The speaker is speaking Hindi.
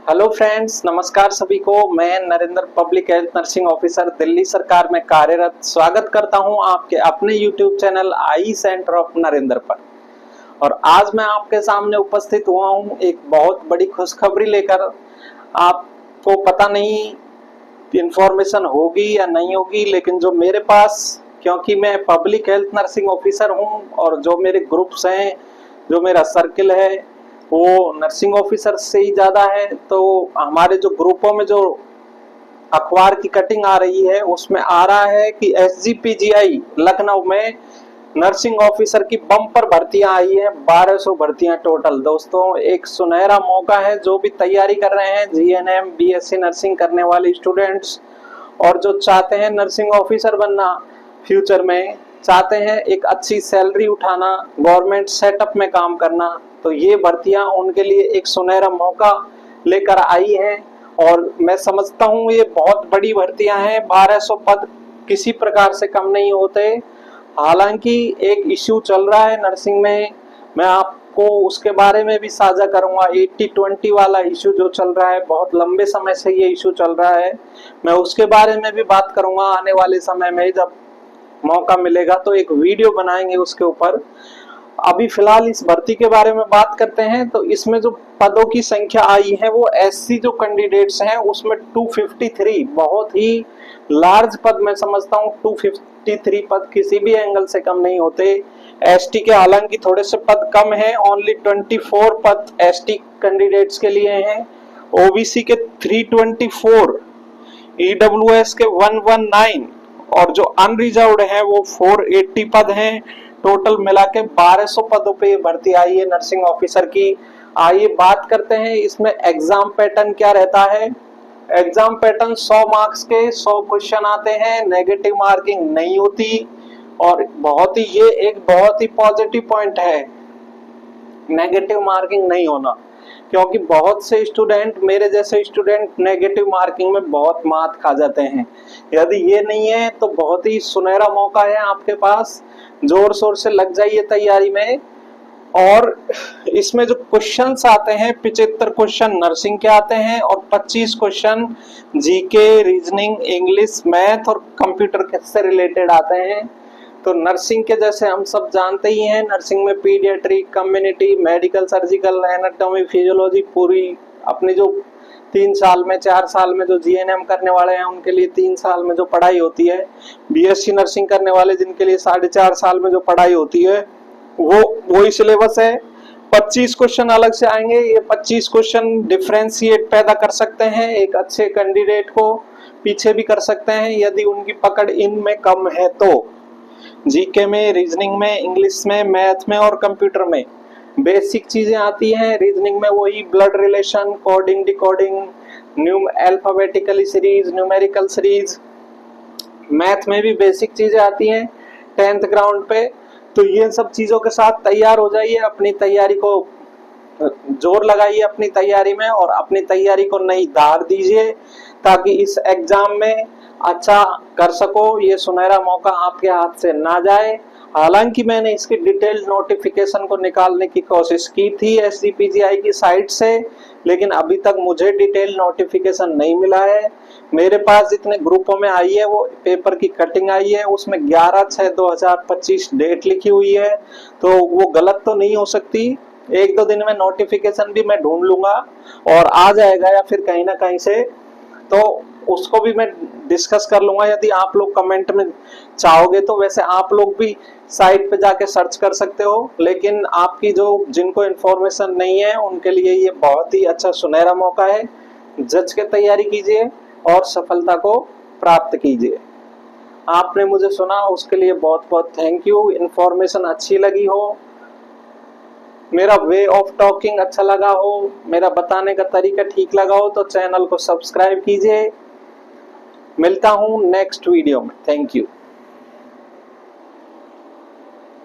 हेलो फ्रेंड्स, नमस्कार सभी को। मैं Narendra public health nursing officer Delhi सरकार में कार्यरत स्वागत करता हूं आपके अपने YouTube channel I centre of Narendra पर। और आज मैं आपके सामने उपस्थित हुआ हूं एक बहुत बड़ी खुशखबरी लेकर। आपको पता नहीं इंफॉर्मेशन होगी या नहीं होगी, लेकिन जो मेरे पास, क्योंकि मैं पब्लिक हेल्थ नर्सिंग ऑफिसर हूं और जो मेरे ग्रुप्स हैं, जो मेरा सर्किल है वो नर्सिंग ऑफिसर से ही ज्यादा है, तो हमारे जो ग्रुपों में जो अखबार की कटिंग आ रही है उसमें आ रहा है कि एसजीपीजीआई लखनऊ में नर्सिंग ऑफिसर की बम्पर भर्तियां आई हैं। 1200 भर्तियां टोटल। दोस्तों, एक सुनहरा मौका है। जो भी तैयारी कर रहे हैं, जीएनएम बीएससी नर्सिंग करने वाले स्टूडेंट्स और जो चाहते हैं नर्सिंग ऑफिसर बनना, फ्यूचर में चाहते हैं एक अच्छी सैलरी उठाना, गवर्नमेंट सेटअप में काम करना, तो ये भर्तियां उनके लिए एक सुनहरा मौका लेकर आई हैं। और मैं समझता हूँ ये बहुत बड़ी भर्तियां हैं। 1200 पद किसी प्रकार से कम नहीं होते। हालांकि एक इश्यू चल रहा है नर्सिंग में, मैं आपको उसके बारे में भी साझा करूंगा। 80-20 वाला इश्यू जो चल रहा है, बहुत लंबे समय से ये इश्यू चल रहा है। मैं उसके बारे में भी बात करूंगा आने वाले समय में। जब मौका मिलेगा तो एक वीडियो बनाएंगे उसके ऊपर। अभी फिलहाल इस भर्ती के बारे में बात करते हैं। तो इसमें जो पदों की संख्या आई है वो एससी जो कैंडिडेट्स हैं उसमें 253, बहुत ही लार्ज पद मैं समझता हूँ। 253 पद किसी भी एंगल से कम नहीं होते। एसटी के हालांकि थोड़े से पद कम हैं, ओनली 24 पद एसटी कैंडिडेट्स के लिए हैं, ओबीसी के 324, ईडब्ल्यूएस के 119 और जो अनरिजर्व्ड है वो 480 पद हैं। टोटल मिला के 1200 पदों पे भर्ती आई है नर्सिंग ऑफिसर की। आइए बात करते हैं इसमें एग्जाम पैटर्न क्या रहता है। एग्जाम पैटर्न 100 मार्क्स के 100 क्वेश्चन आते हैं, नेगेटिव मार्किंग नहीं होती। और ये एक बहुत ही पॉजिटिव पॉइंट है, नेगेटिव मार्किंग नहीं होना, क्योंकि बहुत से स्टूडेंट, मेरे जैसे स्टूडेंट, नेगेटिव मार्किंग में बहुत मात खा जाते हैं। यदि ये नहीं है तो बहुत ही सुनहरा मौका है आपके पास। जोर शोर से लग जाइए तैयारी में। और इसमें जो क्वेश्चंस आते हैं, 75 क्वेश्चन नर्सिंग के आते हैं और 25 question GK, reasoning, English, math और कंप्यूटर से रिलेटेड आते हैं। तो नर्सिंग के जैसे हम सब जानते ही हैं, नर्सिंग में paediatric, community, medical, surgical, anatomy, physiology, पूरी अपनी जो 3 साल में, 4 साल में जो जीएनएम करने वाले हैं उनके लिए 3 साल में जो पढ़ाई होती है, बीएससी नर्सिंग करने वाले जिनके लिए 4.5 साल में जो पढ़ाई होती है, वो वही सिलेबस है। 25 क्वेश्चन अलग से आएंगे। ये 25 क्वेश्चन डिफरेंशिएट पैदा कर सकते हैं, एक अच्छे कैंडिडेट को पीछे भी कर सकते हैं यदि उनकी पकड़ इनमें कम है तो। जीके में, रीजनिंग में, इंग्लिश में, मैथ में और कंप्यूटर में बेसिक चीजें आती हैं। रीजनिंग में वही blood relation, coding, decoding, alphabetically series, numerical series. Math में भी बेसिक चीजें आती हैं 10th ग्राउंड पे। तो ये सब चीजों के साथ तैयार हो जाइए, अपनी तैयारी को जोर लगाइए अपनी तैयारी में और अपनी तैयारी को नई धार दीजिए ताकि इस एग्जाम में अच्छा कर सको। ये सुनहरा मौका आपके हाथ से ना जाए। हालांकि मैंने इसकी डिटेल्ड नोटिफिकेशन को निकालने की कोशिश की थी एसजीपीजीआई की साइट से, लेकिन अभी तक मुझे डिटेल नोटिफिकेशन नहीं मिला है। मेरे पास जितने ग्रुपों में आई है वो पेपर की कटिंग आई है, उसमें 11/6/2025 डेट लिखी हुई है, तो वो गलत तो नहीं हो सकती। 1-2 दिन में नोटिफिकेशन भी मैं ढूंढ लूंगा और आ जाएगा, या फिर कहीं ना कहीं से, तो उसको भी मैं डिस्कस कर लूंगा यदि आप लोग कमेंट में चाहोगे तो। वैसे आप लोग भी साइट पे जाके सर्च कर सकते हो, लेकिन आपकी जो जिनको इन्फॉर्मेशन नहीं है उनके लिए ये बहुत ही अच्छा सुनहरा मौका है। जज के तैयारी कीजिए और सफलता को प्राप्त कीजिए। आपने मुझे सुना उसके लिए बहुत बहुत थैंक यू। इन्फॉर्मेशन अच्छी लगी हो, मेरा वे ऑफ टॉकिंग अच्छा लगा हो, मेरा बताने का तरीका ठीक लगा हो तो चैनल को सब्सक्राइब कीजिए। मिलता हूं नेक्स्ट वीडियो में। Thank you.